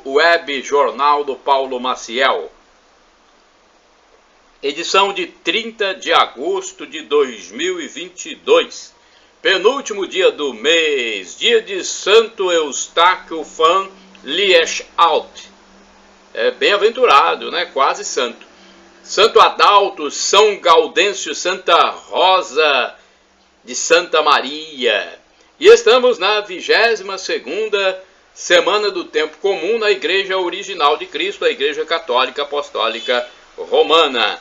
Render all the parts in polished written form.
Web Jornal do Paulo Maciel. Edição de 30 de agosto de 2022. Penúltimo dia do mês, dia de Santo Eustáquio van Lieshout. É bem-aventurado, né? Quase santo. Santo Adalto, São Gaudêncio, Santa Rosa de Santa Maria. E estamos na 22ª semana do tempo comum na Igreja Original de Cristo, a Igreja Católica Apostólica Romana.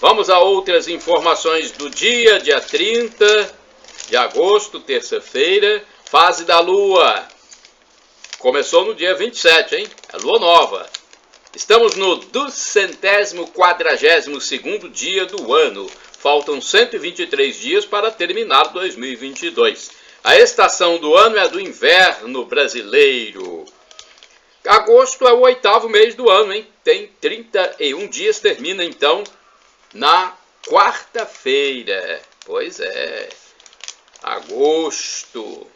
Vamos a outras informações do dia 30 de agosto, terça-feira, fase da Lua. Começou no dia 27, hein? A Lua nova. Estamos no 242º dia do ano. Faltam 123 dias para terminar 2022. A estação do ano é a do inverno brasileiro. Agosto é o 8º mês do ano, hein? Tem 31 dias, termina então na quarta-feira. Pois é, agosto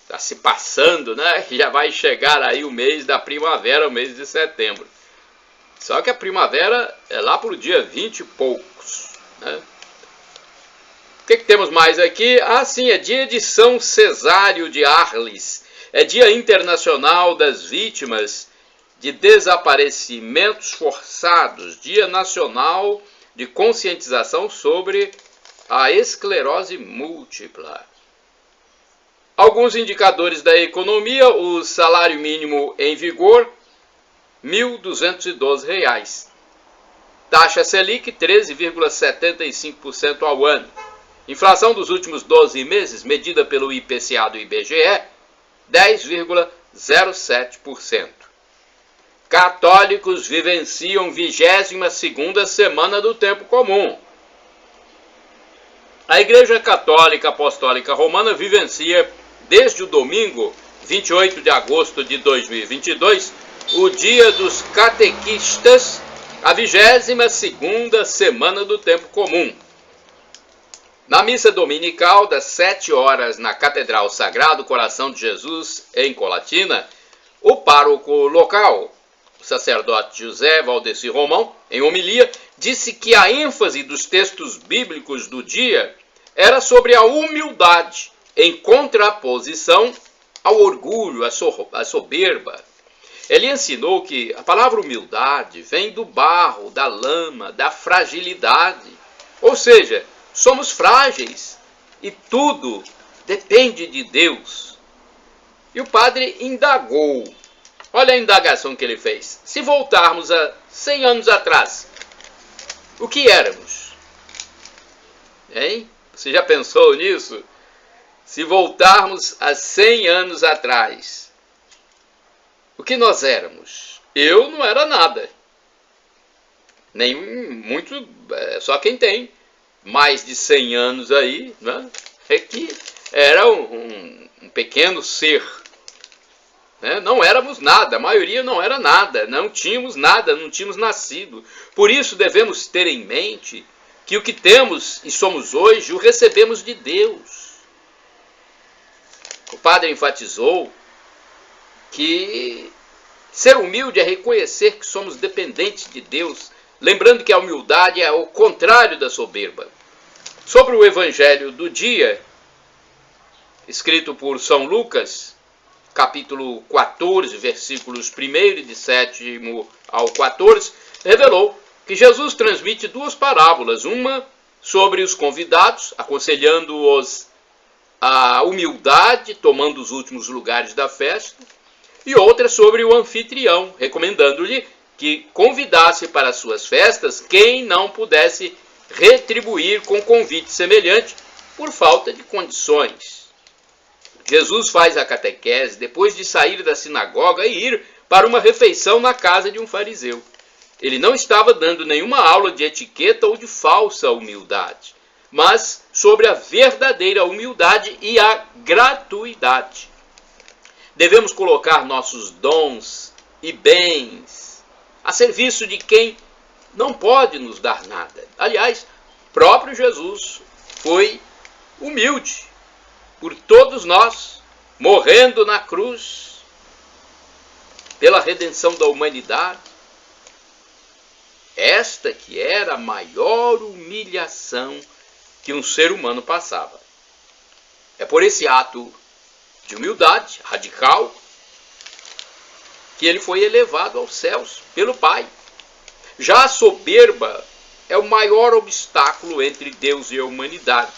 está se passando, né? Já vai chegar aí o mês da primavera, o mês de setembro. Só que a primavera é lá para o dia 20 e poucos, né? O que temos mais aqui? Ah, sim, é dia de São Cesário de Arles. É dia internacional das vítimas de desaparecimentos forçados. Dia nacional de conscientização sobre a esclerose múltipla. Alguns indicadores da economia: o salário mínimo em vigor, R$ 1.212. Taxa Selic, 13,75% ao ano. Inflação dos últimos 12 meses, medida pelo IPCA do IBGE, 10,07%. Católicos vivenciam 22ª semana do tempo comum. A Igreja Católica Apostólica Romana vivencia, desde o domingo, 28 de agosto de 2022, o Dia dos Catequistas, a 22ª semana do tempo comum. Na missa dominical, das 7 horas, na Catedral Sagrado Coração de Jesus, em Colatina, o pároco local, o sacerdote José Valdeci Romão, em homilia, disse que a ênfase dos textos bíblicos do dia era sobre a humildade, em contraposição ao orgulho, à soberba. Ele ensinou que a palavra humildade vem do barro, da lama, da fragilidade. Ou seja, somos frágeis e tudo depende de Deus. E o padre indagou. Olha a indagação que ele fez. Se voltarmos a 100 anos atrás, o que éramos? Hein? Você já pensou nisso? Se voltarmos a 100 anos atrás, o que nós éramos? Eu não era nada. Nem muito, só quem tem mais de 100 anos aí, né? É que era um pequeno ser. Né? Não éramos nada, a maioria não era nada, não tínhamos nada, não tínhamos nascido. Por isso devemos ter em mente que o que temos e somos hoje o recebemos de Deus. O padre enfatizou que ser humilde é reconhecer que somos dependentes de Deus, lembrando que a humildade é o contrário da soberba. Sobre o Evangelho do dia, escrito por São Lucas, capítulo 14, versículos 1 de 7 ao 14, revelou que Jesus transmite duas parábolas, uma sobre os convidados, aconselhando-os a humildade, tomando os últimos lugares da festa, e outra sobre o anfitrião, recomendando-lhe que convidasse para suas festas quem não pudesse retribuir com convite semelhante por falta de condições. Jesus faz a catequese depois de sair da sinagoga e ir para uma refeição na casa de um fariseu. Ele não estava dando nenhuma aula de etiqueta ou de falsa humildade, mas sobre a verdadeira humildade e a gratuidade. Devemos colocar nossos dons e bens a serviço de quem não pode nos dar nada. Aliás, próprio Jesus foi humilde por todos nós, morrendo na cruz. pela redenção da humanidade. Esta que era a maior humilhação que um ser humano passava. É por esse ato de humildade radical que ele foi elevado aos céus pelo Pai. Já a soberba é o maior obstáculo entre Deus e a humanidade,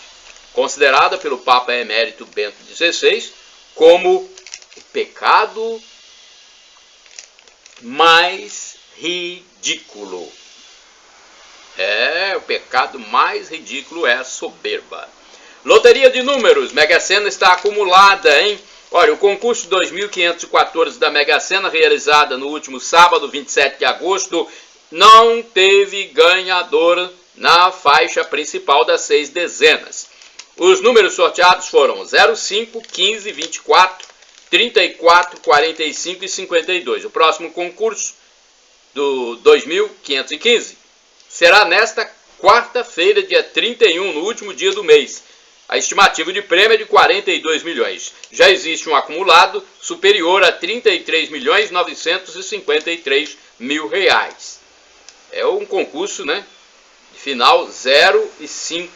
considerada pelo Papa Emérito Bento XVI como o pecado mais ridículo. O pecado mais ridículo é a soberba. Loteria de números, Mega Sena está acumulada, hein? Olha, o concurso 2514 da Mega Sena, realizada no último sábado, 27 de agosto, não teve ganhador na faixa principal das 6 dezenas. Os números sorteados foram 05, 15, 24, 34, 45 e 52. O próximo concurso do 2515 será nesta quarta-feira, dia 31, no último dia do mês. A estimativa de prêmio é de 42 milhões. Já existe um acumulado superior a 33 milhões 953 mil reais. É um concurso, né, de final 0 e 5.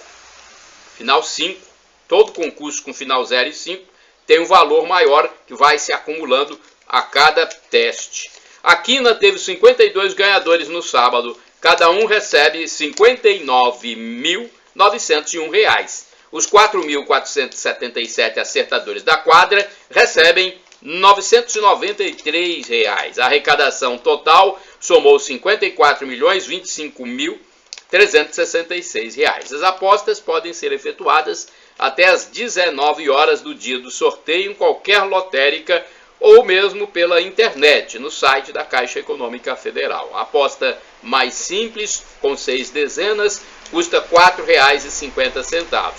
Final 5. Todo concurso com final 0 e 5 tem um valor maior que vai se acumulando a cada teste. A Quina teve 52 ganhadores no sábado. Cada um recebe R$ 59.901. Os 4.477 acertadores da quadra recebem R$ 993. A arrecadação total somou R$ 54.025.366. As apostas podem ser efetuadas até às 19 horas do dia do sorteio em qualquer lotérica ou mesmo pela internet, no site da Caixa Econômica Federal. A aposta mais simples, com 6 dezenas, custa R$ 4,50.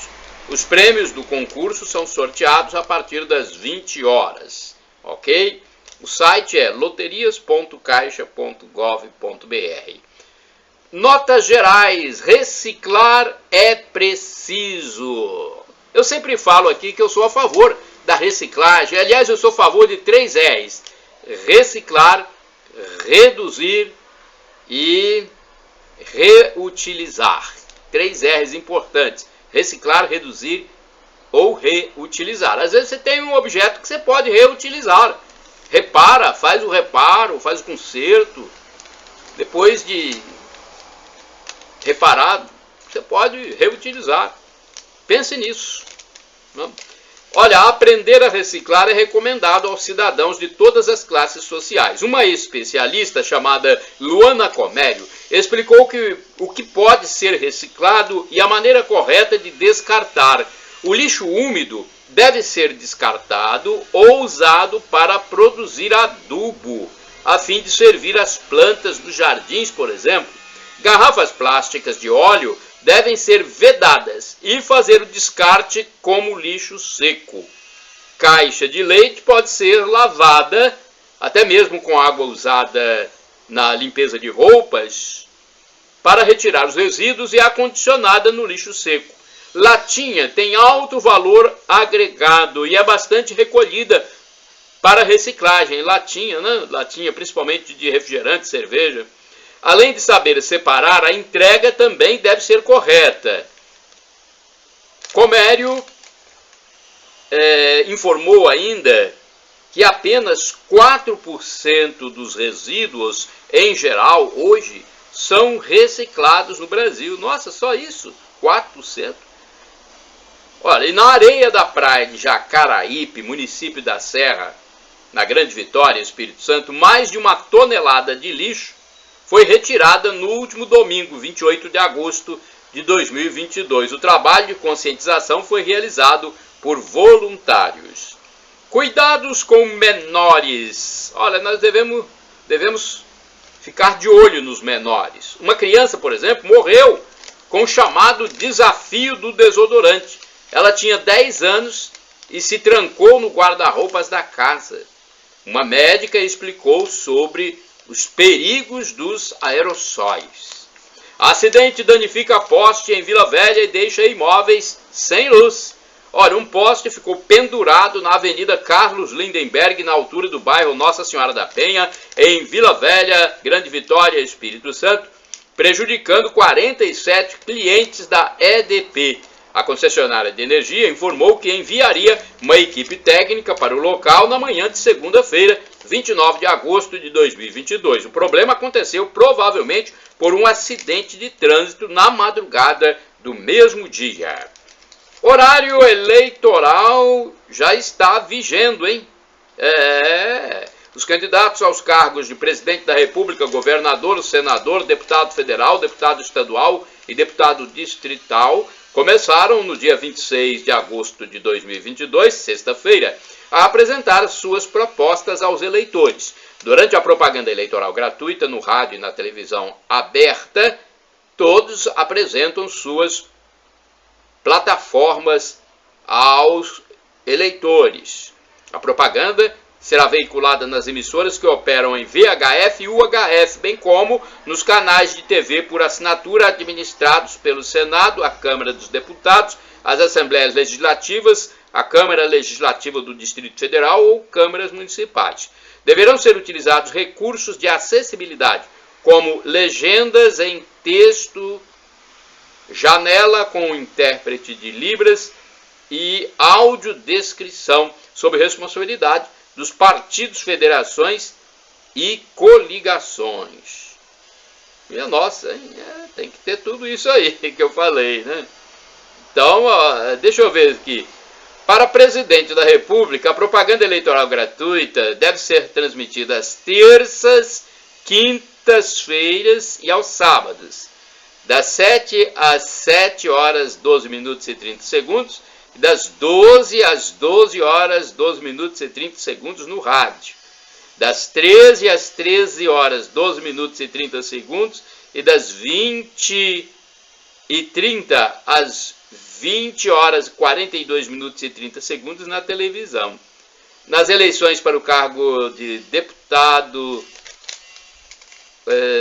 Os prêmios do concurso são sorteados a partir das 20 horas, ok? O site é loterias.caixa.gov.br. Notas gerais: reciclar é preciso. Eu sempre falo aqui que eu sou a favor da reciclagem. Aliás, eu sou a favor de 3 R's: reciclar, reduzir e reutilizar. 3 R's importantes: reciclar, reduzir ou reutilizar. Às vezes você tem um objeto que você pode reutilizar. Repara, faz o reparo, faz o conserto. Depois de reparado, você pode reutilizar. Pense nisso. Olha, aprender a reciclar é recomendado aos cidadãos de todas as classes sociais. Uma especialista chamada Luana Comério explicou o que pode ser reciclado e a maneira correta de descartar. O lixo úmido deve ser descartado ou usado para produzir adubo, a fim de servir às plantas dos jardins, por exemplo. Garrafas plásticas de óleo devem ser vedadas e fazer o descarte como lixo seco. Caixa de leite pode ser lavada, até mesmo com água usada na limpeza de roupas, para retirar os resíduos e acondicionada no lixo seco. Latinha tem alto valor agregado e é bastante recolhida para reciclagem. Latinha, né? Latinha principalmente de refrigerante, cerveja. Além de saber separar, a entrega também deve ser correta. Comério informou ainda que apenas 4% dos resíduos, em geral, hoje, são reciclados no Brasil. Nossa, só isso? 4%? Olha, e na areia da praia de Jacaraípe, município da Serra, na Grande Vitória, Espírito Santo, mais de 1 tonelada de lixo foi retirada no último domingo, 28 de agosto de 2022. O trabalho de conscientização foi realizado por voluntários. Cuidados com menores. Olha, nós devemos ficar de olho nos menores. Uma criança, por exemplo, morreu com o chamado desafio do desodorante. Ela tinha 10 anos e se trancou no guarda-roupas da casa. Uma médica explicou sobre os perigos dos aerossóis. Acidente danifica poste em Vila Velha e deixa imóveis sem luz. Olha, um poste ficou pendurado na Avenida Carlos Lindenberg, na altura do bairro Nossa Senhora da Penha, em Vila Velha, Grande Vitória, Espírito Santo, prejudicando 47 clientes da EDP. A concessionária de energia informou que enviaria uma equipe técnica para o local na manhã de segunda-feira, 29 de agosto de 2022. O problema aconteceu provavelmente por um acidente de trânsito na madrugada do mesmo dia. Horário eleitoral já está vigendo, hein? Os candidatos aos cargos de presidente da República, governador, senador, deputado federal, deputado estadual e deputado distrital começaram no dia 26 de agosto de 2022, sexta-feira, a apresentar suas propostas aos eleitores. Durante a propaganda eleitoral gratuita no rádio e na televisão aberta, todos apresentam suas plataformas aos eleitores. A propaganda será veiculada nas emissoras que operam em VHF e UHF, bem como nos canais de TV por assinatura administrados pelo Senado, a Câmara dos Deputados, as Assembleias Legislativas, a Câmara Legislativa do Distrito Federal ou câmaras municipais. Deverão ser utilizados recursos de acessibilidade, como legendas em texto, janela com intérprete de Libras e audiodescrição, sob responsabilidade dos partidos, federações e coligações. Minha nossa, hein? Tem que ter tudo isso aí que eu falei, né? Então, deixa eu ver aqui. Para presidente da República, a propaganda eleitoral gratuita deve ser transmitida às terças, quintas-feiras e aos sábados, das 7 às 7 horas 12 minutos e 30 segundos, e das 12 às 12 horas 12 minutos e 30 segundos no rádio, das 13 às 13 horas 12 minutos e 30 segundos e das 20 e 30 às 20 horas 42 minutos e 30 segundos na televisão. Nas eleições para o cargo de deputado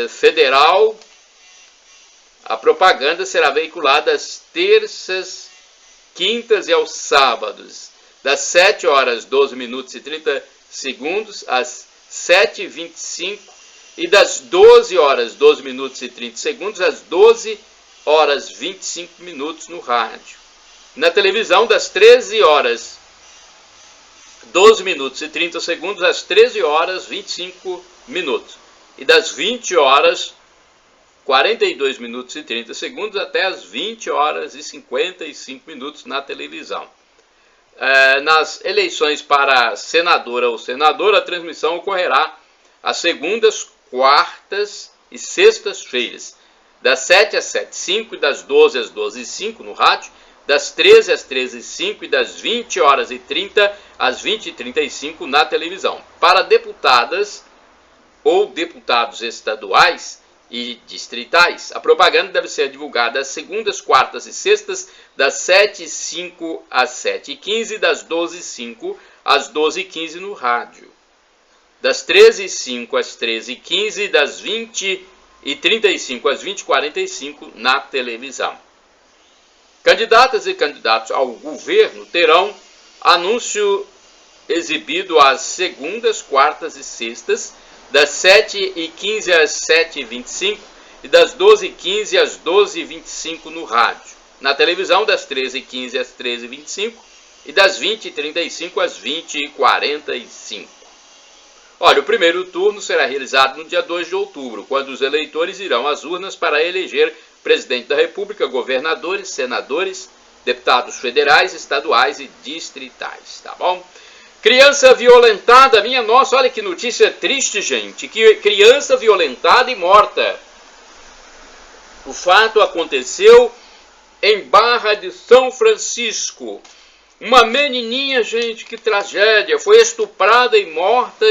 federal, a propaganda será veiculada às terças, quintas e aos sábados, das 7 horas 12 minutos e 30 segundos às 7h25 e das 12 horas 12 minutos e 30 segundos às 12 horas 25 minutos no rádio. Na televisão, das 13 horas 12 minutos e 30 segundos às 13 horas 25 minutos e das 20 horas 42 minutos e 30 segundos até as 20 horas e 55 minutos na televisão. Nas eleições para senadora ou senador, a transmissão ocorrerá às segundas, quartas e sextas-feiras, das 7 às 7h05 e das 12 às 12h05 no rádio, das 13 às 13h05 e das 20 horas e 30 às 20h35 na televisão. Para deputadas ou deputados estaduais e distritais, a propaganda deve ser divulgada às segundas, quartas e sextas, das 7h05 às 7h15 e das 12h05 às 12h15 no rádio, das 13h05 às 13h15 e das 20h35 às 20h45 na televisão. Candidatas e candidatos ao governo terão anúncio exibido às segundas, quartas e sextas, das 7h15 às 7h25 e das 12h15 às 12h25 no rádio. Na televisão, das 13h15 às 13h25 e das 20h35 às 20h45. Olha, o primeiro turno será realizado no dia 2 de outubro, quando os eleitores irão às urnas para eleger presidente da República, governadores, senadores, deputados federais, estaduais e distritais, tá bom? Criança violentada, minha nossa, olha que notícia triste, gente, que criança violentada e morta. O fato aconteceu em Barra de São Francisco. Uma menininha, gente, que tragédia, foi estuprada e morta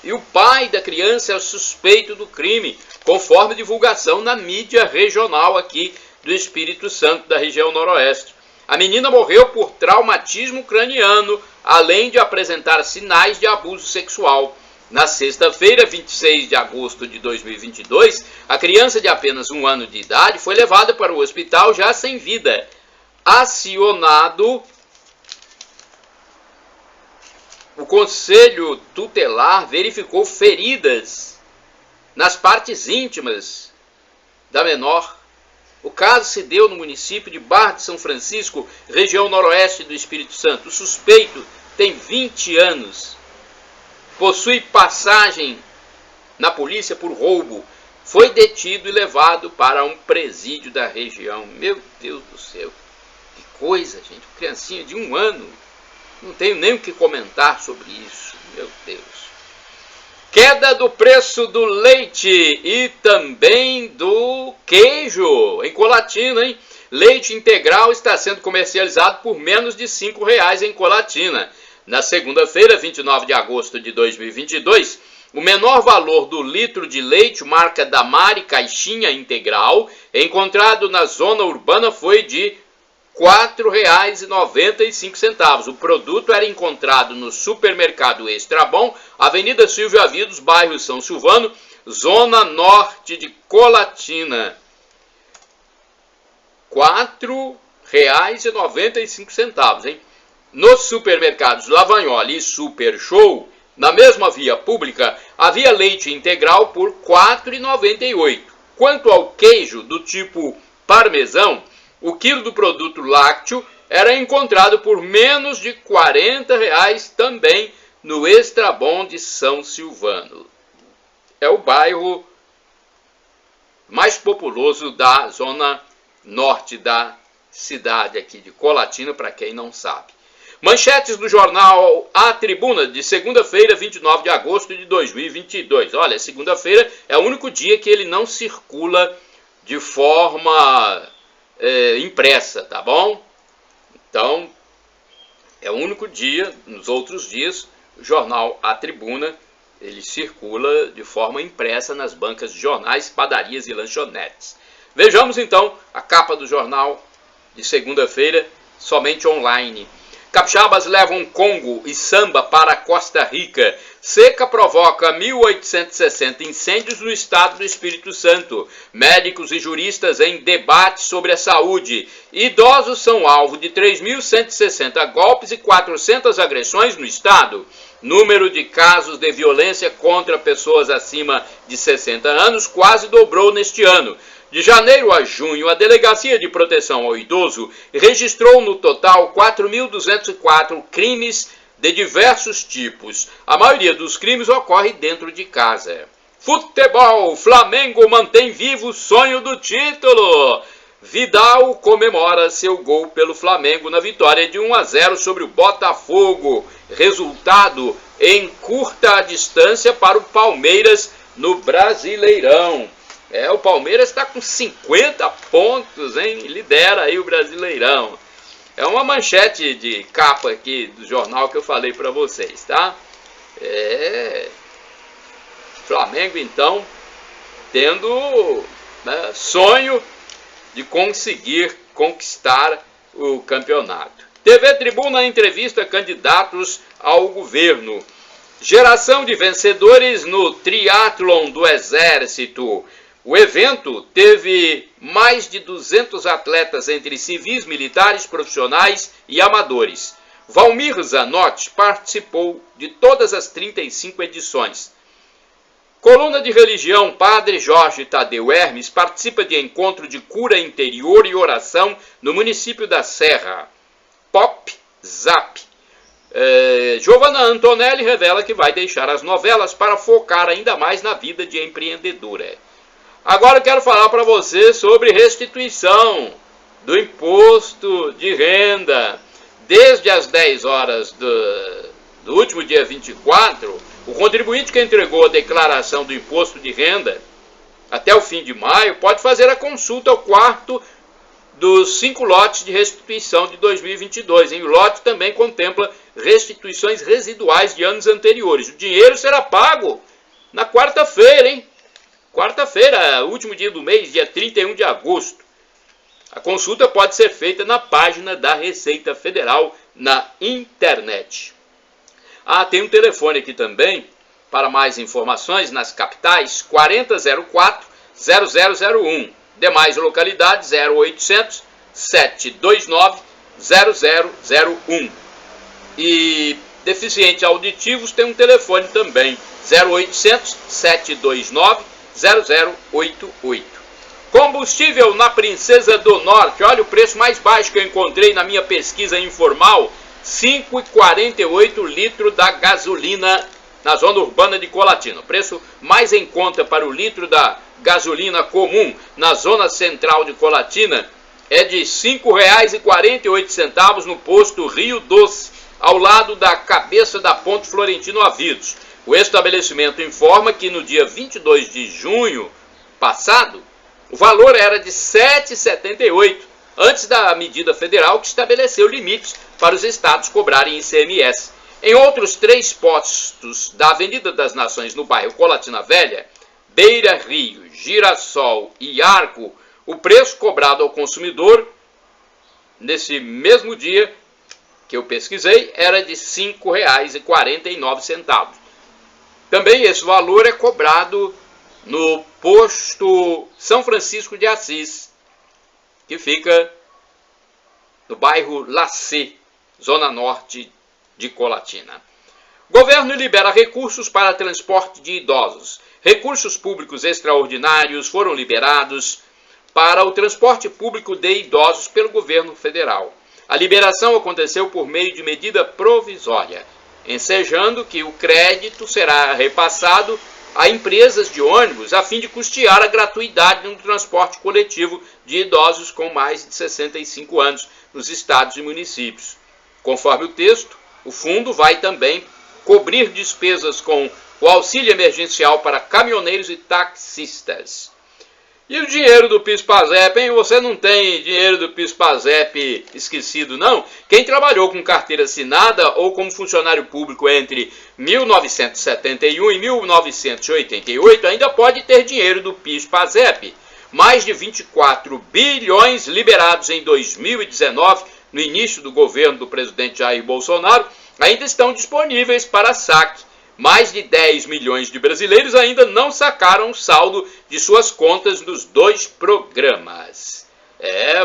e o pai da criança é o suspeito do crime, conforme divulgação na mídia regional aqui do Espírito Santo, da região noroeste. A menina morreu por traumatismo craniano, além de apresentar sinais de abuso sexual. Na sexta-feira, 26 de agosto de 2022, a criança de apenas 1 ano de idade foi levada para o hospital já sem vida. Acionado o Conselho Tutelar verificou feridas nas partes íntimas da menor. O caso se deu no município de Barra de São Francisco, região noroeste do Espírito Santo. O suspeito tem 20 anos, possui passagem na polícia por roubo, foi detido e levado para um presídio da região. Meu Deus do céu, que coisa, gente, uma criancinha de 1 ano, não tenho nem o que comentar sobre isso, meu Deus. Queda do preço do leite e também do queijo em Colatina, hein? Leite integral está sendo comercializado por menos de R$5 em Colatina. Na segunda-feira, 29 de agosto de 2022, o menor valor do litro de leite, marca Damari Caixinha Integral, encontrado na zona urbana foi de R$ 4,95. O produto era encontrado no supermercado Extra Bom, Avenida Silvio Avidos, bairro São Silvano, zona norte de Colatina. R$ 4,95, hein? Nos supermercados Lavagnoli e Super Show, na mesma via pública, havia leite integral por R$ 4,98. Quanto ao queijo do tipo parmesão, o quilo do produto lácteo era encontrado por menos de R$ 40 também no Extra Bom de São Silvano. É o bairro mais populoso da zona norte da cidade aqui de Colatina, para quem não sabe. Manchetes do jornal A Tribuna, de segunda-feira, 29 de agosto de 2022. Olha, segunda-feira é o único dia que ele não circula de forma impressa, tá bom? Então, é o único dia. Nos outros dias, o jornal A Tribuna, ele circula de forma impressa nas bancas de jornais, padarias e lanchonetes. Vejamos então a capa do jornal de segunda-feira, somente online. Capixabas levam Congo e samba para Costa Rica. Seca provoca 1.860 incêndios no estado do Espírito Santo. Médicos e juristas em debate sobre a saúde. Idosos são alvo de 3.160 golpes e 400 agressões no estado. Número de casos de violência contra pessoas acima de 60 anos quase dobrou neste ano. De janeiro a junho, a Delegacia de Proteção ao Idoso registrou no total 4.204 crimes de diversos tipos. A maioria dos crimes ocorre dentro de casa. Futebol, Flamengo mantém vivo o sonho do título. Vidal comemora seu gol pelo Flamengo na vitória de 1-0 sobre o Botafogo. Resultado encurta a distância para o Palmeiras no Brasileirão. O Palmeiras está com 50 pontos, hein? Lidera aí o Brasileirão. É uma manchete de capa aqui do jornal que eu falei para vocês, tá? Flamengo, então, tendo sonho de conseguir conquistar o campeonato. TV Tribuna entrevista candidatos ao governo. Geração de vencedores no triatlon do Exército. O evento teve mais de 200 atletas entre civis, militares, profissionais e amadores. Valmir Zanotti participou de todas as 35 edições. Coluna de religião, Padre Jorge Tadeu Hermes participa de encontro de cura interior e oração no município da Serra. Pop Zap. Giovanna Antonelli revela que vai deixar as novelas para focar ainda mais na vida de empreendedora. Agora eu quero falar para você sobre restituição do imposto de renda. Desde as 10 horas do último dia 24, o contribuinte que entregou a declaração do imposto de renda até o fim de maio pode fazer a consulta ao quarto dos 5 lotes de restituição de 2022. O lote também contempla restituições residuais de anos anteriores. O dinheiro será pago na quarta-feira, hein? Quarta-feira, último dia do mês, dia 31 de agosto. A consulta pode ser feita na página da Receita Federal na internet. Tem um telefone aqui também para mais informações nas capitais, 4004-0001. Demais localidades, 0800-729-0001. E deficientes auditivos têm um telefone também, 0800 729 0088. Combustível na Princesa do Norte, olha o preço mais baixo que eu encontrei na minha pesquisa informal, R$ 5,48 litro da gasolina na zona urbana de Colatina. O preço mais em conta para o litro da gasolina comum na zona central de Colatina é de R$ 5,48 no posto Rio Doce, ao lado da cabeça da Ponte Florentino Avidos. O estabelecimento informa que no dia 22 de junho passado, o valor era de R$ 7,78, antes da medida federal que estabeleceu limites para os estados cobrarem ICMS. Em outros 3 postos da Avenida das Nações, no bairro Colatina Velha, Beira Rio, Girassol e Arco, o preço cobrado ao consumidor, nesse mesmo dia que eu pesquisei, era de R$ 5,49. Também esse valor é cobrado no posto São Francisco de Assis, que fica no bairro Lacê, zona norte de Colatina. Governo libera recursos para transporte de idosos. Recursos públicos extraordinários foram liberados para o transporte público de idosos pelo governo federal. A liberação aconteceu por meio de medida provisória, ensejando que o crédito será repassado a empresas de ônibus a fim de custear a gratuidade no transporte coletivo de idosos com mais de 65 anos nos estados e municípios. Conforme o texto, o fundo vai também cobrir despesas com o auxílio emergencial para caminhoneiros e taxistas. E o dinheiro do PIS/PASEP, hein? Você não tem dinheiro do PIS/PASEP esquecido, não? Quem trabalhou com carteira assinada ou como funcionário público entre 1971 e 1988 ainda pode ter dinheiro do PIS/PASEP. Mais de 24 bilhões liberados em 2019, no início do governo do presidente Jair Bolsonaro, ainda estão disponíveis para saque. Mais de 10 milhões de brasileiros ainda não sacaram o saldo de suas contas nos 2 programas.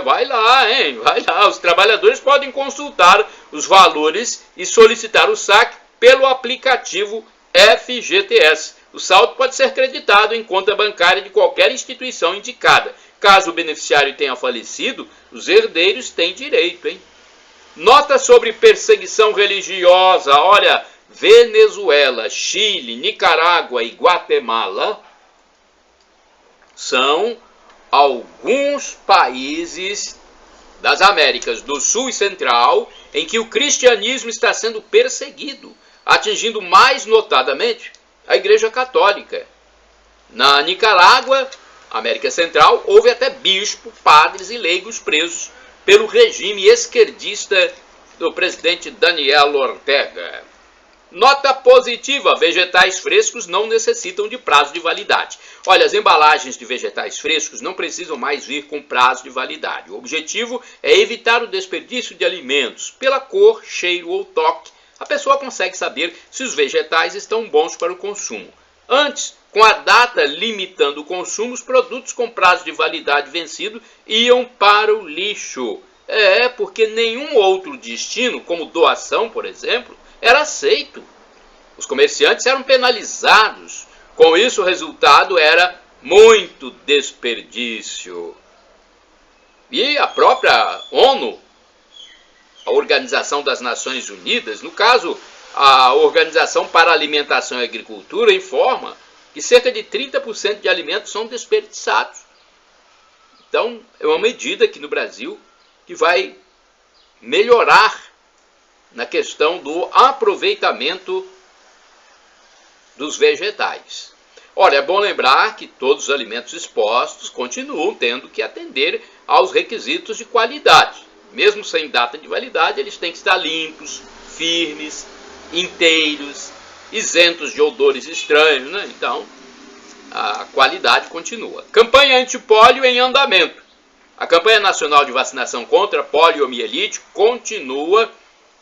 Vai lá, hein? Vai lá. Os trabalhadores podem consultar os valores e solicitar o saque pelo aplicativo FGTS. O saldo pode ser creditado em conta bancária de qualquer instituição indicada. Caso o beneficiário tenha falecido, os herdeiros têm direito, hein? Nota sobre perseguição religiosa. Olha, Venezuela, Chile, Nicarágua e Guatemala são alguns países das Américas do Sul e Central em que o cristianismo está sendo perseguido, atingindo mais notadamente a Igreja Católica. Na Nicarágua, América Central, houve até bispo, padres e leigos presos pelo regime esquerdista do presidente Daniel Ortega. Nota positiva, vegetais frescos não necessitam de prazo de validade. Olha, as embalagens de vegetais frescos não precisam mais vir com prazo de validade. O objetivo é evitar o desperdício de alimentos. Pela cor, cheiro ou toque, a pessoa consegue saber se os vegetais estão bons para o consumo. Antes, com a data limitando o consumo, os produtos com prazo de validade vencido iam para o lixo. Porque nenhum outro destino, como doação, por exemplo, era aceito. Os comerciantes eram penalizados. Com isso, o resultado era muito desperdício. E a própria ONU, a Organização das Nações Unidas, no caso, a Organização para a Alimentação e Agricultura, informa que cerca de 30% de alimentos são desperdiçados. Então, é uma medida aqui no Brasil que vai melhorar na questão do aproveitamento dos vegetais. Olha, é bom lembrar que todos os alimentos expostos continuam tendo que atender aos requisitos de qualidade. Mesmo sem data de validade, eles têm que estar limpos, firmes, inteiros, isentos de odores estranhos, né? Então, a qualidade continua. Campanha antipólio em andamento. A campanha nacional de vacinação contra poliomielite continua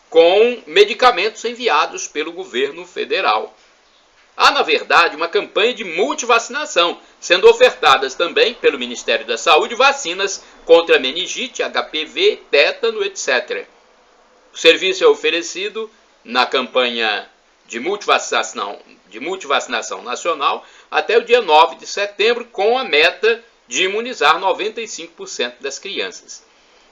com medicamentos enviados pelo governo federal. Há, na verdade, uma campanha de multivacinação, sendo ofertadas também pelo Ministério da Saúde vacinas contra meningite, HPV, tétano, etc. O serviço é oferecido na campanha de multivacinação nacional até o dia 9 de setembro, com a meta de imunizar 95% das crianças.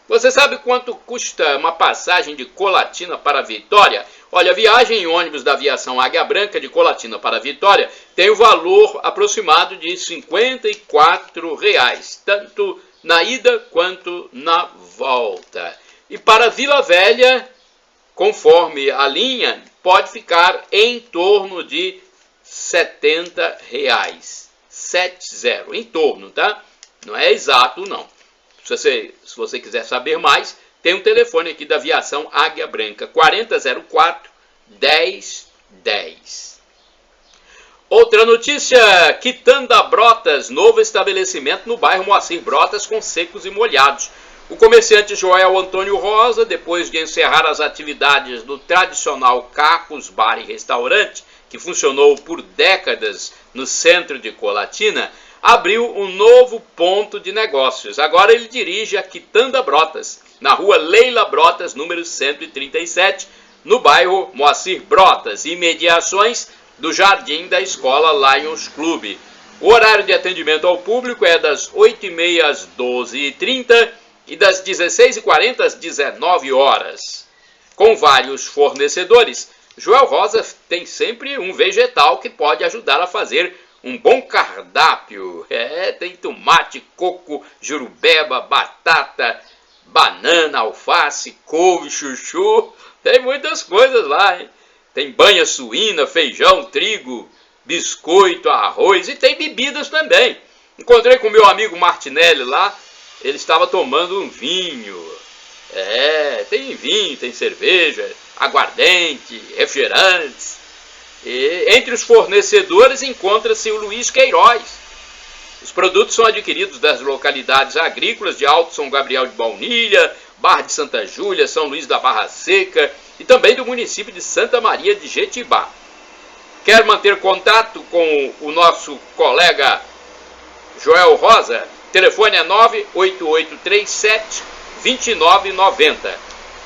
Você sabe quanto custa uma passagem de Colatina para Vitória? Olha, a viagem em ônibus da aviação Águia Branca de Colatina para Vitória tem o valor aproximado de R$ 54, tanto na ida quanto na volta. E para Vila Velha, conforme a linha, pode ficar em torno de R$ 70. 70, em torno, tá? Não é exato, não. Se você quiser saber mais, tem um telefone aqui da aviação Águia Branca, 4004-1010. Outra notícia, Quitanda Brotas, novo estabelecimento no bairro Moacir Brotas com secos e molhados. O comerciante Joel Antônio Rosa, depois de encerrar as atividades do tradicional Cacos Bar e Restaurante, que funcionou por décadas no centro de Colatina, abriu um novo ponto de negócios. Agora ele dirige a Quitanda Brotas, na rua Leila Brotas, número 137, no bairro Moacir Brotas, imediações do jardim da escola Lions Club. O horário de atendimento ao público é das 8h30 às 12h30 e das 16h40 às 19 horas. Com vários fornecedores, Joel Rosa tem sempre um vegetal que pode ajudar a fazer um bom cardápio. Tem tomate, coco, jurubeba, batata, banana, alface, couve, chuchu. Tem muitas coisas lá, hein? Tem banha suína, feijão, trigo, biscoito, arroz e tem bebidas também. Encontrei com meu amigo Martinelli lá, ele estava tomando um vinho. Tem vinho, tem cerveja, aguardente, refrigerantes. E entre os fornecedores encontra-se o Luiz Queiroz. Os produtos são adquiridos das localidades agrícolas de Alto São Gabriel de Baunilha, Barra de Santa Júlia, São Luís da Barra Seca e também do município de Santa Maria de Jetibá. Quer manter contato com o nosso colega Joel Rosa? Telefone é 98837-2990.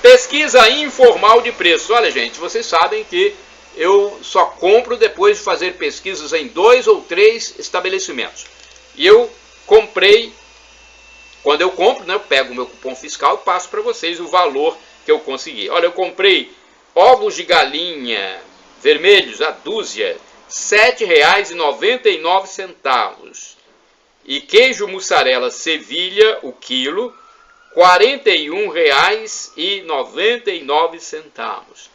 Pesquisa informal de preço. Olha, gente, vocês sabem que eu só compro depois de fazer pesquisas em 2 ou 3 estabelecimentos. E eu comprei, quando eu compro, né, eu pego o meu cupom fiscal e passo para vocês o valor que eu consegui. Olha, eu comprei ovos de galinha vermelhos, a dúzia, R$ 7,99. E queijo mussarela Sevilha, o quilo, R$ 41,99.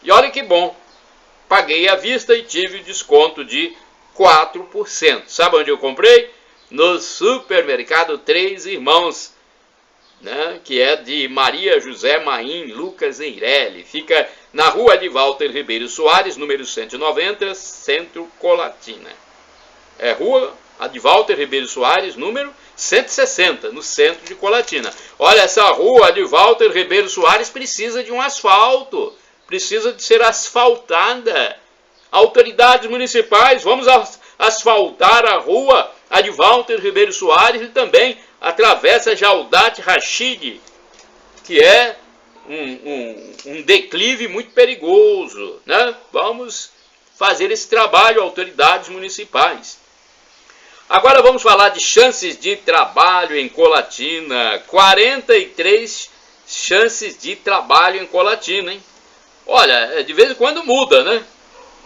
E olha que bom, paguei à vista e tive desconto de 4%. Sabe onde eu comprei? No supermercado Três Irmãos, né, que é de Maria José Maim Lucas Eireli. Fica na rua de Walter Ribeiro Soares, número 190, Centro Colatina. É rua de Walter Ribeiro Soares, número 160, no centro de Colatina. Olha, essa rua de Walter Ribeiro Soares precisa de um asfalto. Precisa de ser asfaltada. Autoridades municipais, vamos asfaltar a rua de Walter Ribeiro Soares e também a Travessa Jaldate Rachid, que é um declive muito perigoso, né? Vamos fazer esse trabalho, autoridades municipais. Agora vamos falar de chances de trabalho em Colatina. 43 chances de trabalho em Colatina, hein? Olha, de vez em quando muda, né?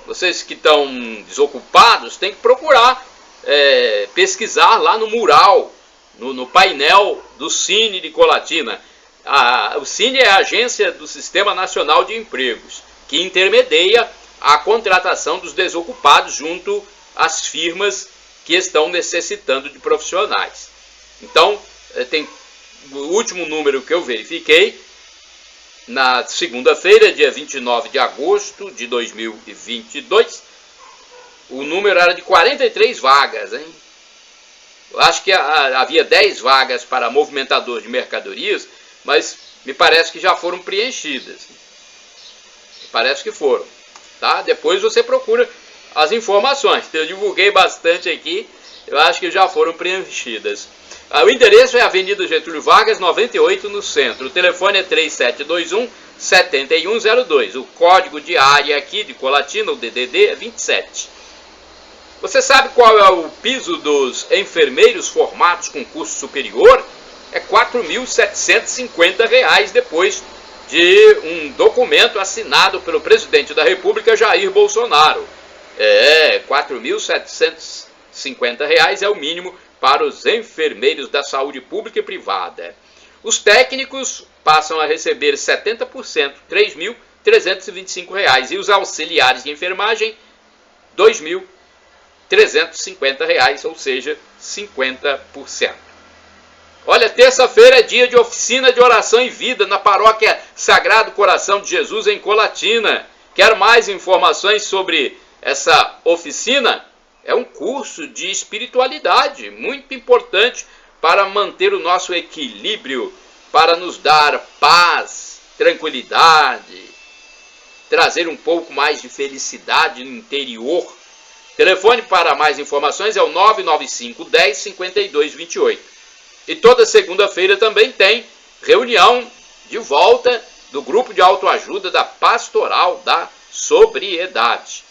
Vocês que estão desocupados têm que procurar pesquisar lá no mural, no painel do Cine de Colatina. O Cine é a agência do Sistema Nacional de Empregos, que intermedia a contratação dos desocupados junto às firmas que estão necessitando de profissionais. Então, tem o último número que eu verifiquei, na segunda-feira, dia 29 de agosto de 2022, o número era de 43 vagas, hein? Eu acho que havia 10 vagas para movimentador de mercadorias, mas me parece que já foram preenchidas. Parece que foram, tá? Depois você procura as informações. Eu divulguei bastante aqui eu acho que já foram preenchidas. O endereço é Avenida Getúlio Vargas, 98, no centro. O telefone é 3721-7102. O código de área aqui de Colatina, o DDD, é 27. Você sabe qual é o piso dos enfermeiros formados com curso superior? É R$ 4.750 depois de um documento assinado pelo presidente da República, Jair Bolsonaro. R$ 4.750 é o mínimo para os enfermeiros da saúde pública e privada. Os técnicos passam a receber 70%, R$ 3.325, e os auxiliares de enfermagem, R$ 2.350, ou seja, 50%. Olha, terça-feira é dia de oficina de oração e vida na paróquia Sagrado Coração de Jesus em Colatina. Quer mais informações sobre essa oficina? É um curso de espiritualidade muito importante para manter o nosso equilíbrio, para nos dar paz, tranquilidade, trazer um pouco mais de felicidade no interior. Telefone para mais informações é o 995 10 52 28. E toda segunda-feira também tem reunião de volta do grupo de autoajuda da Pastoral da Sobriedade.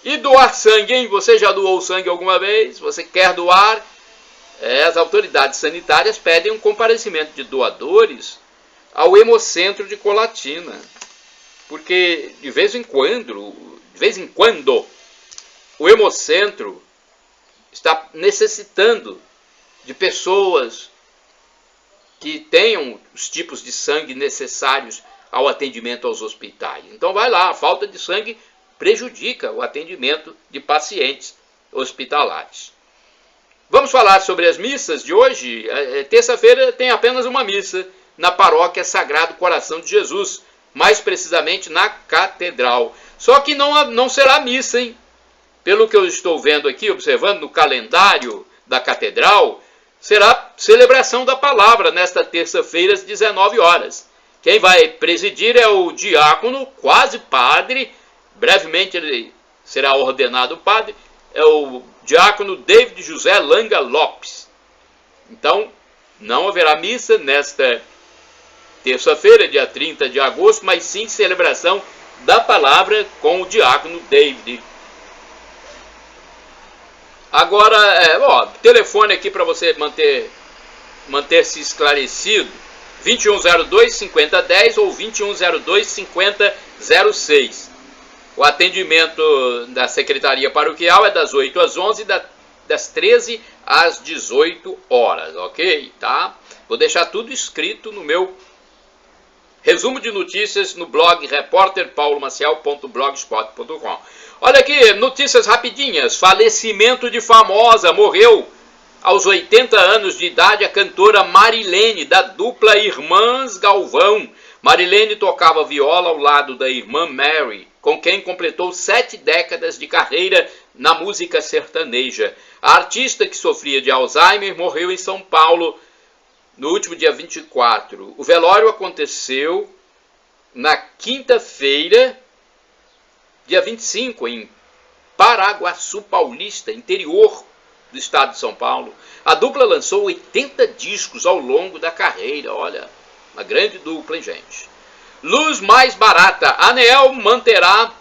E doar sangue, hein? Você já doou sangue alguma vez? Você quer doar? As autoridades sanitárias pedem um comparecimento de doadores ao Hemocentro de Colatina. Porque de vez em quando, o Hemocentro está necessitando de pessoas que tenham os tipos de sangue necessários ao atendimento aos hospitais. Então vai lá, a falta de sangue prejudica o atendimento de pacientes hospitalares. Vamos falar sobre as missas de hoje. Terça-feira tem apenas uma missa na paróquia Sagrado Coração de Jesus, mais precisamente na Catedral. Só que não será missa, hein? Pelo que eu estou vendo aqui, observando no calendário da Catedral, será celebração da palavra nesta terça-feira às 19 horas. Quem vai presidir é o diácono, quase padre, brevemente ele será ordenado padre, é o diácono David José Langa Lopes. Então, não haverá missa nesta terça-feira, dia 30 de agosto, mas sim celebração da palavra com o diácono David. Agora, telefone aqui para você manter-se esclarecido, 2102-5010 ou 2102-5006. O atendimento da Secretaria Paroquial é das 8 às 11 e das 13 às 18 horas, ok? Tá? Vou deixar tudo escrito no meu resumo de notícias no blog repórterpaulomaciel.blogspot.com. Olha aqui, notícias rapidinhas. Falecimento de famosa. Morreu aos 80 anos de idade a cantora Marilene, da dupla Irmãs Galvão. Marilene tocava viola ao lado da irmã Mary, com quem completou 7 décadas de carreira na música sertaneja. A artista, que sofria de Alzheimer, morreu em São Paulo no último dia 24. O velório aconteceu na quinta-feira, dia 25, em Paraguaçu Paulista, interior do estado de São Paulo. A dupla lançou 80 discos ao longo da carreira. Olha, uma grande dupla, hein, gente? Luz mais barata. A ANEEL manterá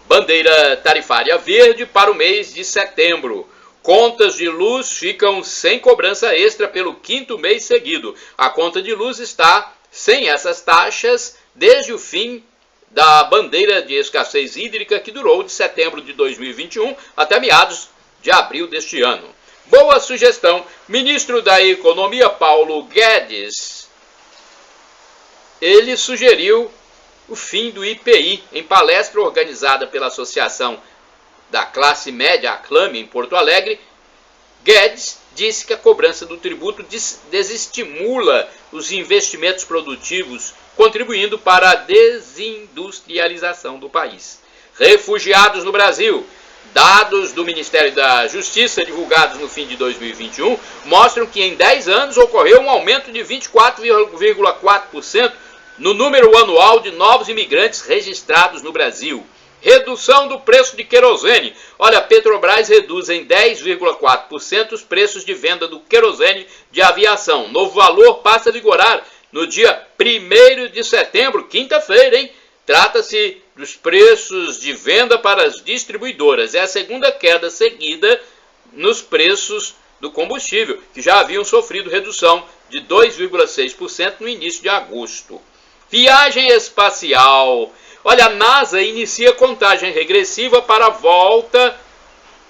bandeira tarifária verde para o mês de setembro. Contas de luz ficam sem cobrança extra pelo 5º mês seguido. A conta de luz está sem essas taxas desde o fim da bandeira de escassez hídrica, que durou de setembro de 2021 até meados de abril deste ano. Boa sugestão. Ministro da Economia, Paulo Guedes, ele sugeriu o fim do IPI em palestra organizada pela Associação da Classe Média, Aclame, em Porto Alegre. Guedes disse que a cobrança do tributo desestimula os investimentos produtivos, contribuindo para a desindustrialização do país. Refugiados no Brasil. Dados do Ministério da Justiça, divulgados no fim de 2021, mostram que em 10 anos ocorreu um aumento de 24,4% no número anual de novos imigrantes registrados no Brasil. Redução do preço de querosene. Olha, a Petrobras reduz em 10,4% os preços de venda do querosene de aviação. Novo valor passa a vigorar no dia 1º de setembro, quinta-feira, hein? Trata-se dos preços de venda para as distribuidoras. É a segunda queda seguida nos preços do combustível, que já haviam sofrido redução de 2,6% no início de agosto. Viagem espacial. Olha, a NASA inicia contagem regressiva para a volta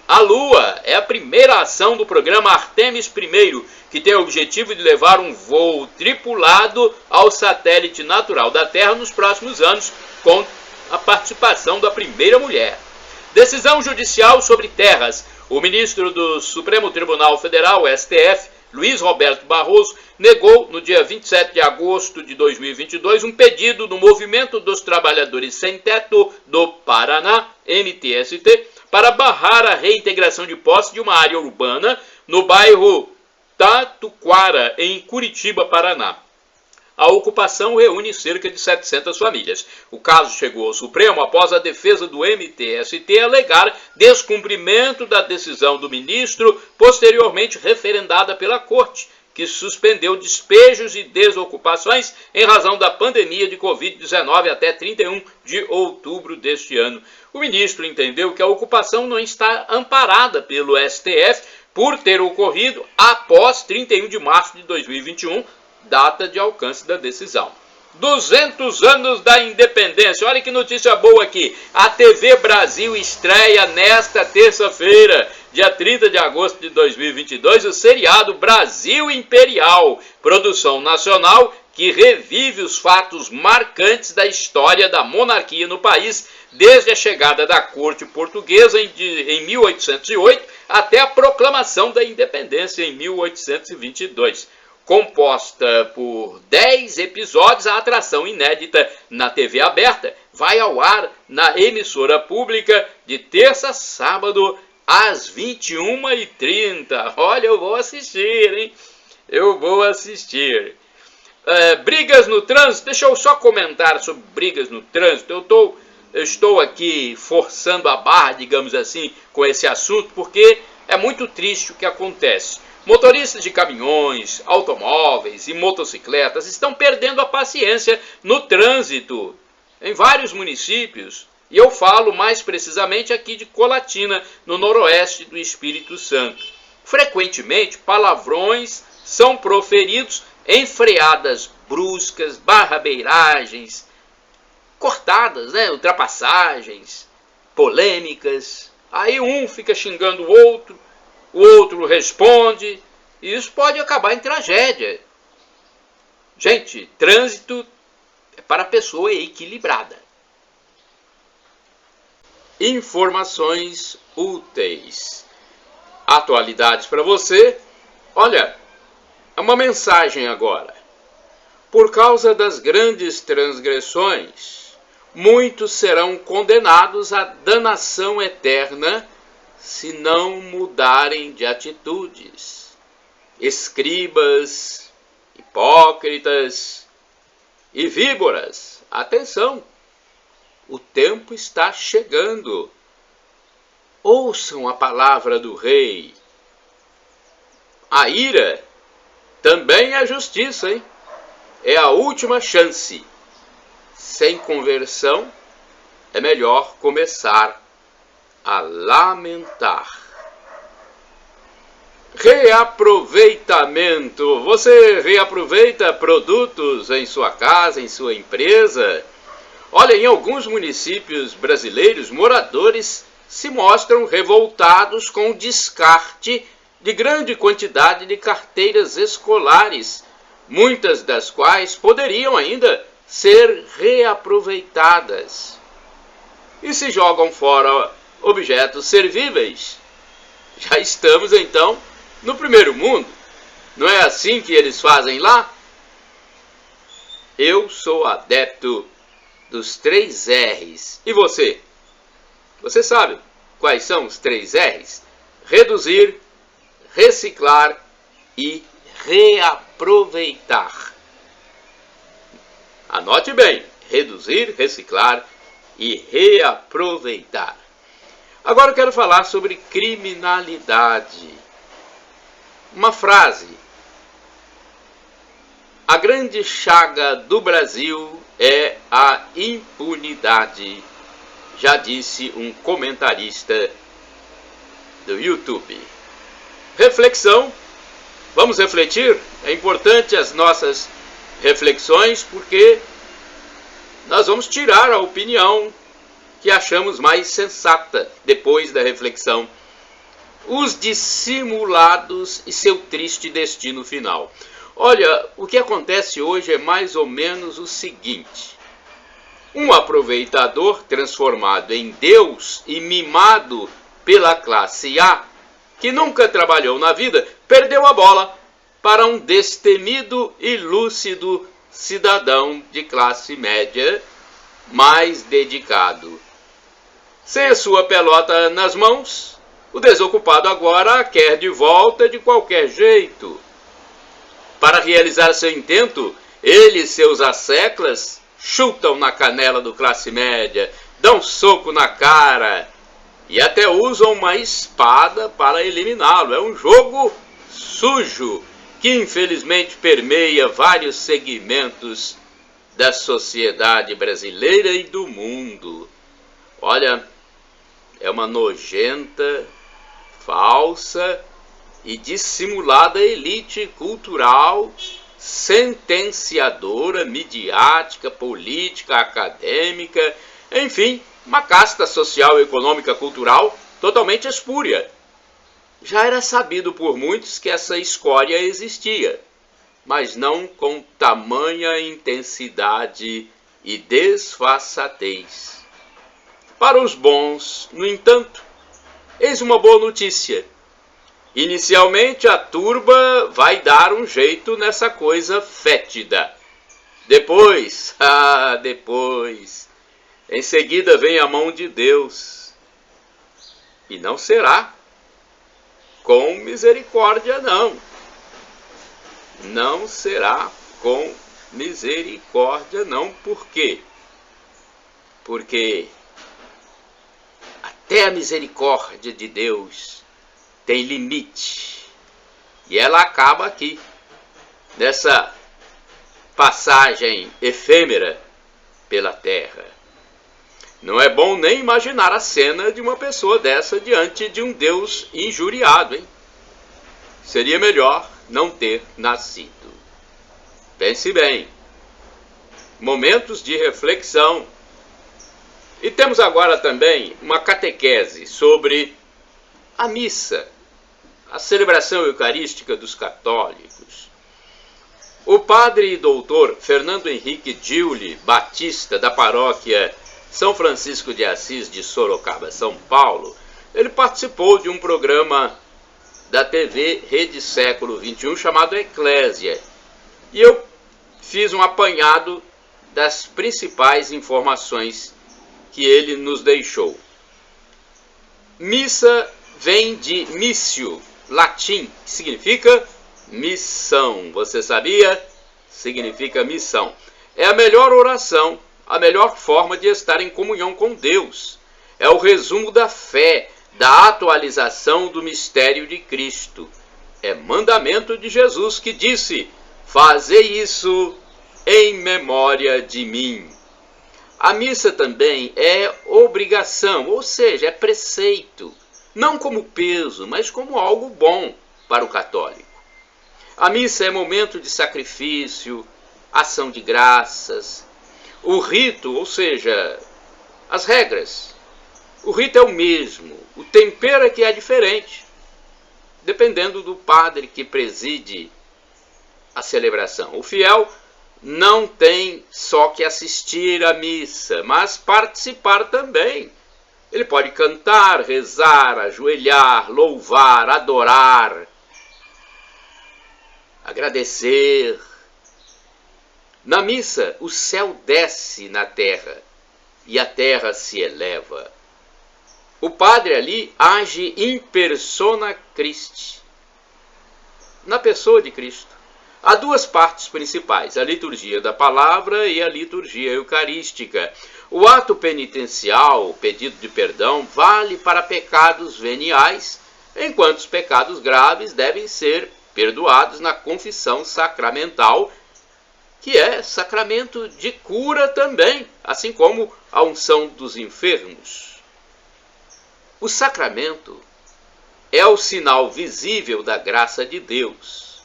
à Lua. É a primeira ação do programa Artemis I, que tem o objetivo de levar um voo tripulado ao satélite natural da Terra nos próximos anos, com a participação da primeira mulher. Decisão judicial sobre terras. O ministro do Supremo Tribunal Federal, STF, Luiz Roberto Barroso, negou no dia 27 de agosto de 2022 um pedido do Movimento dos Trabalhadores Sem Teto do Paraná, MTST, para barrar a reintegração de posse de uma área urbana no bairro Tatuquara, em Curitiba, Paraná. A ocupação reúne cerca de 700 famílias. O caso chegou ao Supremo após a defesa do MTST alegar descumprimento da decisão do ministro, posteriormente referendada pela Corte, que suspendeu despejos e desocupações em razão da pandemia de Covid-19 até 31 de outubro deste ano. O ministro entendeu que a ocupação não está amparada pelo STF por ter ocorrido após 31 de março de 2021, data de alcance da decisão. 200 anos da independência. Olha que notícia boa aqui. A TV Brasil estreia nesta terça-feira, dia 30 de agosto de 2022, o seriado Brasil Imperial, produção nacional que revive os fatos marcantes da história da monarquia no país, desde a chegada da corte portuguesa em 1808 até a proclamação da independência em 1822. Composta por 10 episódios, a atração inédita na TV aberta vai ao ar na emissora pública de terça a sábado às 21h30. Olha, eu vou assistir, hein? Eu vou assistir. Brigas no trânsito. Deixa eu só comentar sobre brigas no trânsito. Eu estou aqui forçando a barra, digamos assim, com esse assunto, porque é muito triste o que acontece. Motoristas de caminhões, automóveis e motocicletas estão perdendo a paciência no trânsito em vários municípios. E eu falo mais precisamente aqui de Colatina, no noroeste do Espírito Santo. Frequentemente, palavrões são proferidos em freadas bruscas, barrabeiragens, cortadas, ultrapassagens, polêmicas. Aí um fica xingando o outro responde, e isso pode acabar em tragédia. Gente, trânsito é para pessoa equilibrada. Informações úteis. Atualidades para você. Olha, é uma mensagem agora. Por causa das grandes transgressões, muitos serão condenados à danação eterna se não mudarem de atitudes. Escribas, hipócritas e víboras, atenção, o tempo está chegando. Ouçam a palavra do rei. A ira também é justiça, hein? É a última chance. Sem conversão, é melhor começar a lamentar. Reaproveitamento. Você reaproveita produtos em sua casa, em sua empresa? Olha, em alguns municípios brasileiros, moradores se mostram revoltados com o descarte de grande quantidade de carteiras escolares, muitas das quais poderiam ainda ser reaproveitadas. E se jogam fora objetos servíveis? Já estamos então no primeiro mundo. Não é assim que eles fazem lá? Eu sou adepto dos 3 R's. E você? Você sabe quais são os 3 R's? Reduzir, reciclar e reaproveitar. Anote bem: reduzir, reciclar e reaproveitar. Agora eu quero falar sobre criminalidade. Uma frase: a grande chaga do Brasil é a impunidade, já disse um comentarista do YouTube. Reflexão. Vamos refletir? É importante as nossas reflexões, porque nós vamos tirar a opinião que achamos mais sensata depois da reflexão. Os dissimulados e seu triste destino final. Olha, o que acontece hoje é mais ou menos o seguinte: um aproveitador transformado em Deus e mimado pela classe A, que nunca trabalhou na vida, perdeu a bola para um destemido e lúcido cidadão de classe média mais dedicado. Sem a sua pelota nas mãos, o desocupado agora a quer de volta de qualquer jeito. Para realizar seu intento, ele e seus asseclas chutam na canela do classe média, dão soco na cara e até usam uma espada para eliminá-lo. É um jogo sujo que infelizmente permeia vários segmentos da sociedade brasileira e do mundo. Olha, é uma nojenta, falsa e dissimulada elite cultural, sentenciadora, midiática, política, acadêmica, enfim, uma casta social, econômica, cultural totalmente espúria. Já era sabido por muitos que essa escória existia, mas não com tamanha intensidade e desfaçatez. Para os bons, no entanto, eis uma boa notícia. Inicialmente a turba vai dar um jeito nessa coisa fétida. Depois, em seguida vem a mão de Deus. E não será com misericórdia, não. Não será com misericórdia, não. Por quê? Porque até a misericórdia de Deus tem limite. E ela acaba aqui, nessa passagem efêmera pela terra. Não é bom nem imaginar a cena de uma pessoa dessa diante de um Deus injuriado, hein? Seria melhor não ter nascido. Pense bem. Momentos de reflexão. E temos agora também uma catequese sobre a missa, a celebração eucarística dos católicos. O padre e doutor Fernando Henrique Giuli Batista, da paróquia São Francisco de Assis de Sorocaba, São Paulo, ele participou de um programa da TV Rede Século XXI chamado Eclésia. E eu fiz um apanhado das principais informações que ele nos deixou. Missa vem de missio, latim, que significa missão. Você sabia? Significa missão. É a melhor oração, a melhor forma de estar em comunhão com Deus. É o resumo da fé, da atualização do mistério de Cristo. É mandamento de Jesus que disse: fazei isso em memória de mim. A missa também é obrigação, ou seja, é preceito. Não como peso, mas como algo bom para o católico. A missa é momento de sacrifício, ação de graças. O rito, ou seja, as regras. O rito é o mesmo, o tempero é que é diferente, dependendo do padre que preside a celebração. O fiel não tem só que assistir à missa, mas participar também. Ele pode cantar, rezar, ajoelhar, louvar, adorar, agradecer. Na missa, o céu desce na terra e a terra se eleva. O padre ali age in persona Christi, na pessoa de Cristo. Há duas partes principais, a liturgia da palavra e a liturgia eucarística. O ato penitencial, o pedido de perdão, vale para pecados veniais, enquanto os pecados graves devem ser perdoados na confissão sacramental, que é sacramento de cura também, assim como a unção dos enfermos. O sacramento é o sinal visível da graça de Deus.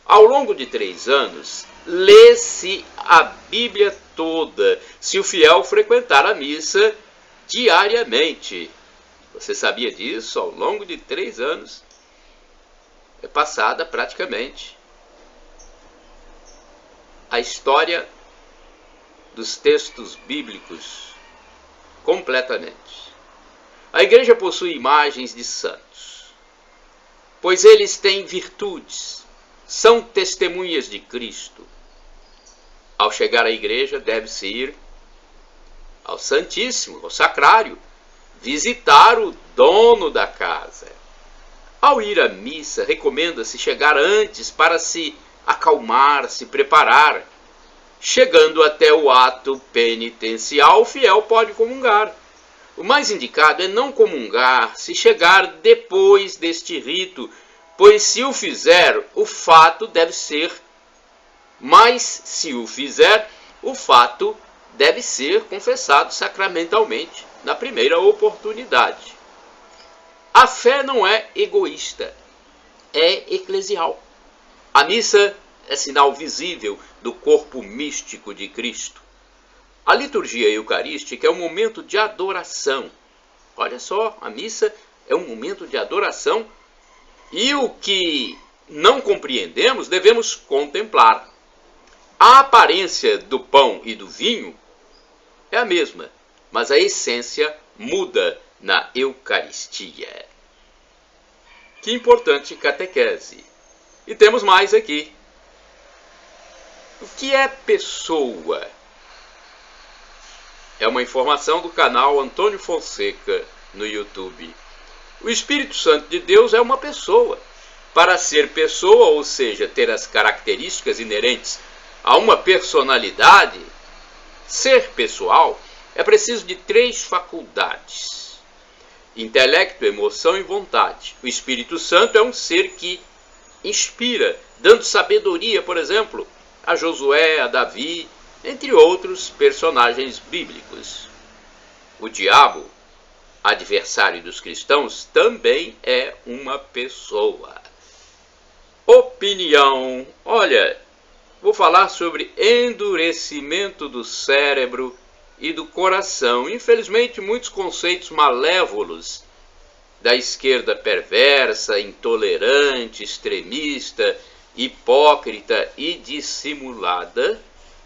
Ao longo de 3 anos, lê-se a Bíblia toda, se o fiel frequentar a missa diariamente. Você sabia disso? Ao longo de 3 anos, é passada praticamente a história dos textos bíblicos completamente. A igreja possui imagens de santos, pois eles têm virtudes, são testemunhas de Cristo. Ao chegar à igreja, deve-se ir ao Santíssimo, ao Sacrário, visitar o dono da casa. Ao ir à missa, recomenda-se chegar antes para se acalmar, se preparar. Chegando até o ato penitencial, o fiel pode comungar. O mais indicado é não comungar se chegar depois deste rito, pois se o fizer, o fato deve ser confessado sacramentalmente na primeira oportunidade. A fé não é egoísta, é eclesial. A missa é sinal visível do corpo místico de Cristo. A liturgia eucarística é um momento de adoração. Olha só, a missa é um momento de adoração e o que não compreendemos devemos contemplar. A aparência do pão e do vinho é a mesma, mas a essência muda na Eucaristia. Que importante catequese! E temos mais aqui. O que é pessoa? É uma informação do canal Antônio Fonseca no YouTube. O Espírito Santo de Deus é uma pessoa. Para ser pessoa, ou seja, ter as características inerentes a uma personalidade, ser pessoal, é preciso de 3 faculdades: intelecto, emoção e vontade. O Espírito Santo é um ser que inspira, dando sabedoria, por exemplo, a Josué, a Davi, entre outros personagens bíblicos. O diabo, adversário dos cristãos, também é uma pessoa. Opinião. Olha, vou falar sobre endurecimento do cérebro e do coração. Infelizmente, muitos conceitos malévolos da esquerda perversa, intolerante, extremista, hipócrita e dissimulada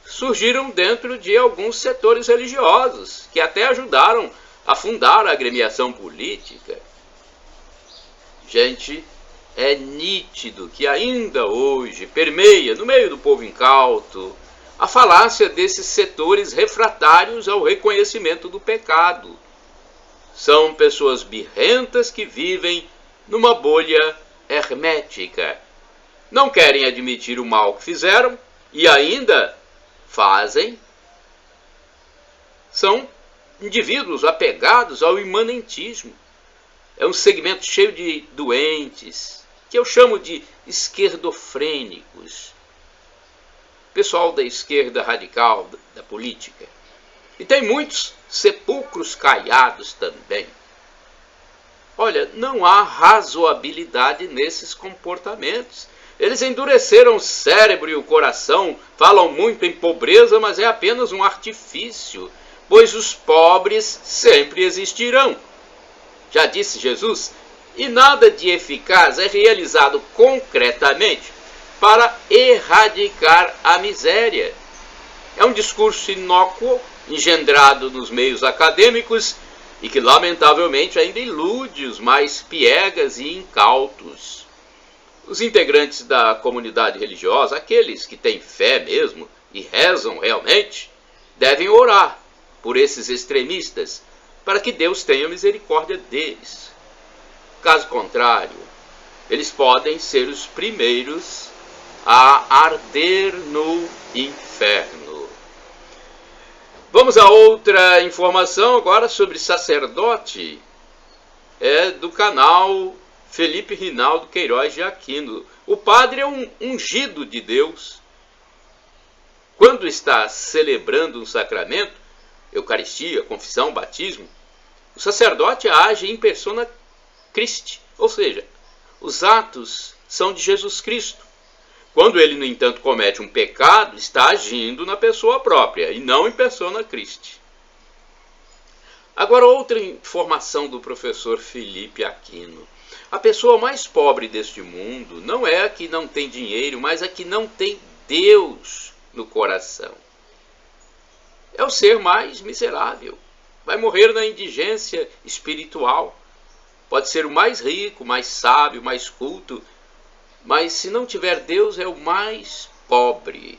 surgiram dentro de alguns setores religiosos, que até ajudaram a fundar a agremiação política. Gente, é nítido que ainda hoje permeia no meio do povo incauto a falácia desses setores refratários ao reconhecimento do pecado. São pessoas birrentas que vivem numa bolha hermética. Não querem admitir o mal que fizeram e ainda fazem. São indivíduos apegados ao imanentismo. É um segmento cheio de doentes, que eu chamo de esquerdofrênicos. Pessoal da esquerda radical, da política. E tem muitos sepulcros caiados também. Olha, não há razoabilidade nesses comportamentos. Eles endureceram o cérebro e o coração, falam muito em pobreza, mas é apenas um artifício, pois os pobres sempre existirão. Já disse Jesus, e nada de eficaz é realizado concretamente para erradicar a miséria. É um discurso inócuo, engendrado nos meios acadêmicos e que, lamentavelmente, ainda ilude os mais piegas e incautos. Os integrantes da comunidade religiosa, aqueles que têm fé mesmo e rezam realmente, devem orar por esses extremistas para que Deus tenha misericórdia deles. Caso contrário, eles podem ser os primeiros a arder no inferno. Vamos a outra informação agora sobre sacerdote. É do canal Felipe Rinaldo Queiroz de Aquino. O padre é um ungido de Deus. Quando está celebrando um sacramento, Eucaristia, confissão, batismo, o sacerdote age em persona Christi, ou seja, os atos são de Jesus Cristo. Quando ele, no entanto, comete um pecado, está agindo na pessoa própria e não em persona Christi. Agora, outra informação do professor Felipe Aquino. A pessoa mais pobre deste mundo não é a que não tem dinheiro, mas a que não tem Deus no coração. É o ser mais miserável. Vai morrer na indigência espiritual. Pode ser o mais rico, mais sábio, mais culto, mas se não tiver Deus é o mais pobre.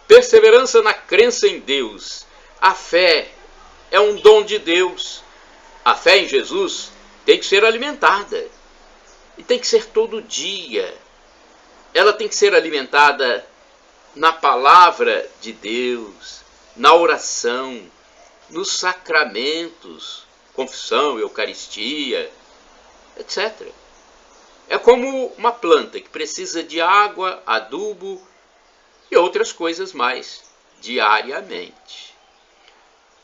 Perseverança na crença em Deus. A fé é um dom de Deus. A fé em Jesus tem que ser alimentada. E tem que ser todo dia. Ela tem que ser alimentada na palavra de Deus, na oração, nos sacramentos, confissão, Eucaristia, etc. É como uma planta que precisa de água, adubo e outras coisas mais diariamente.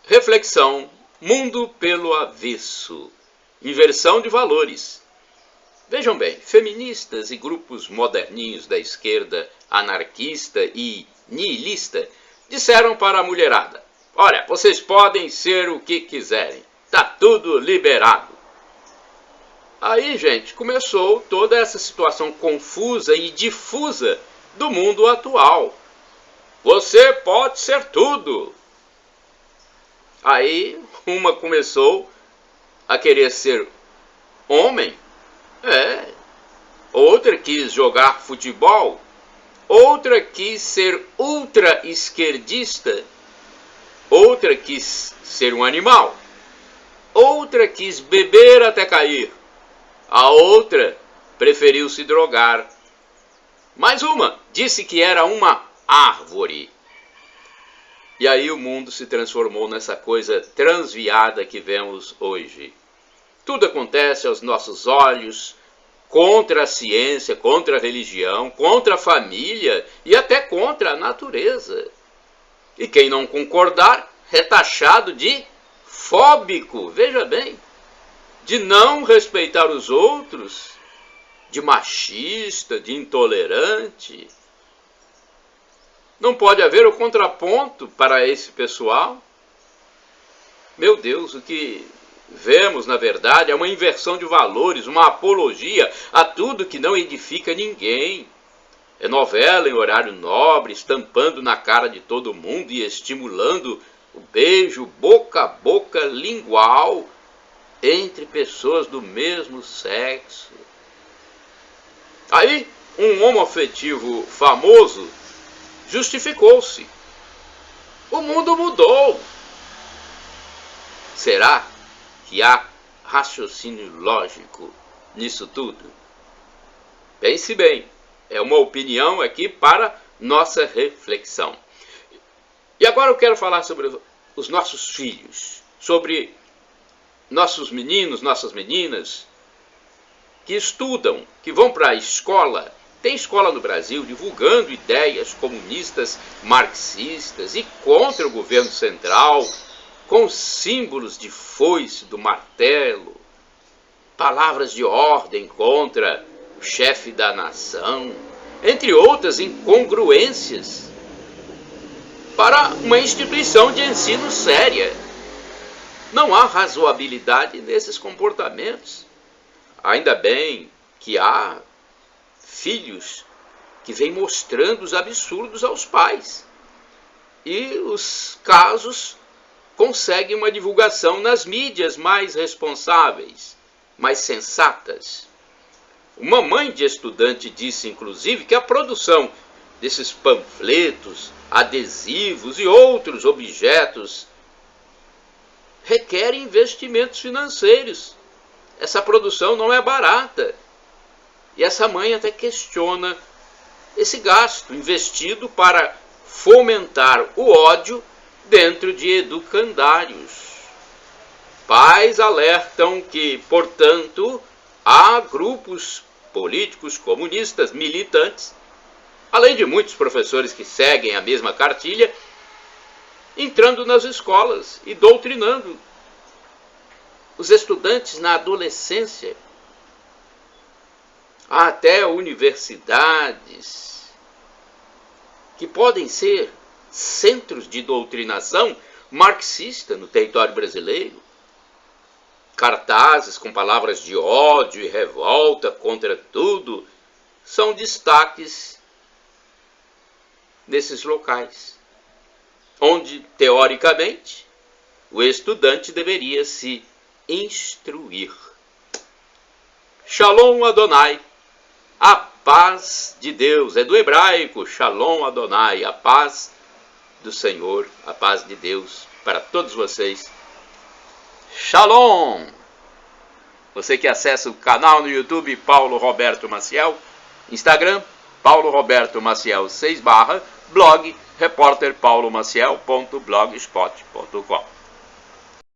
Reflexão: mundo pelo avesso. Inversão de valores. Vejam bem, feministas e grupos moderninhos da esquerda anarquista e nihilista disseram para a mulherada: olha, vocês podem ser o que quiserem, tá tudo liberado. Aí, gente, começou toda essa situação confusa e difusa do mundo atual. Você pode ser tudo. Aí, uma começou a querer ser homem, outra quis jogar futebol, outra quis ser ultra esquerdista, outra quis ser um animal, outra quis beber até cair, a outra preferiu se drogar. Mais uma disse que era uma árvore. E aí o mundo se transformou nessa coisa transviada que vemos hoje. Tudo acontece aos nossos olhos, contra a ciência, contra a religião, contra a família e até contra a natureza. E quem não concordar é taxado de fóbico, veja bem, de não respeitar os outros, de machista, de intolerante. Não pode haver o contraponto para esse pessoal? Meu Deus, o que vemos, na verdade, é uma inversão de valores, uma apologia a tudo que não edifica ninguém. É novela em horário nobre, estampando na cara de todo mundo e estimulando o beijo boca a boca lingual entre pessoas do mesmo sexo. Aí, um homoafetivo famoso justificou-se. O mundo mudou. Será que há raciocínio lógico nisso tudo? Pense bem, é uma opinião aqui para nossa reflexão. E agora eu quero falar sobre os nossos filhos, sobre nossos meninos, nossas meninas, que estudam, que vão para a escola. Tem escola no Brasil divulgando ideias comunistas, marxistas e contra o governo central, com símbolos de foice, do martelo, palavras de ordem contra o chefe da nação, entre outras incongruências, para uma instituição de ensino séria. Não há razoabilidade nesses comportamentos. Ainda bem que há filhos que vêm mostrando os absurdos aos pais. E os casos conseguem uma divulgação nas mídias mais responsáveis, mais sensatas. Uma mãe de estudante disse, inclusive, que a produção desses panfletos, adesivos e outros objetos requer investimentos financeiros. Essa produção não é barata. E essa mãe até questiona esse gasto investido para fomentar o ódio dentro de educandários. Pais alertam que, portanto, há grupos políticos comunistas militantes, além de muitos professores que seguem a mesma cartilha, entrando nas escolas e doutrinando os estudantes na adolescência. Há até universidades que podem ser centros de doutrinação marxista no território brasileiro. Cartazes com palavras de ódio e revolta contra tudo são destaques nesses locais, onde, teoricamente, o estudante deveria se instruir. Shalom Adonai, a paz de Deus, é do hebraico, Shalom Adonai, a paz do Senhor, a paz de Deus para todos vocês. Shalom! Você que acessa o canal no YouTube Paulo Roberto Maciel, Instagram Paulo Roberto Maciel 6/, blog repórterpaulomaciel.blogspot.com.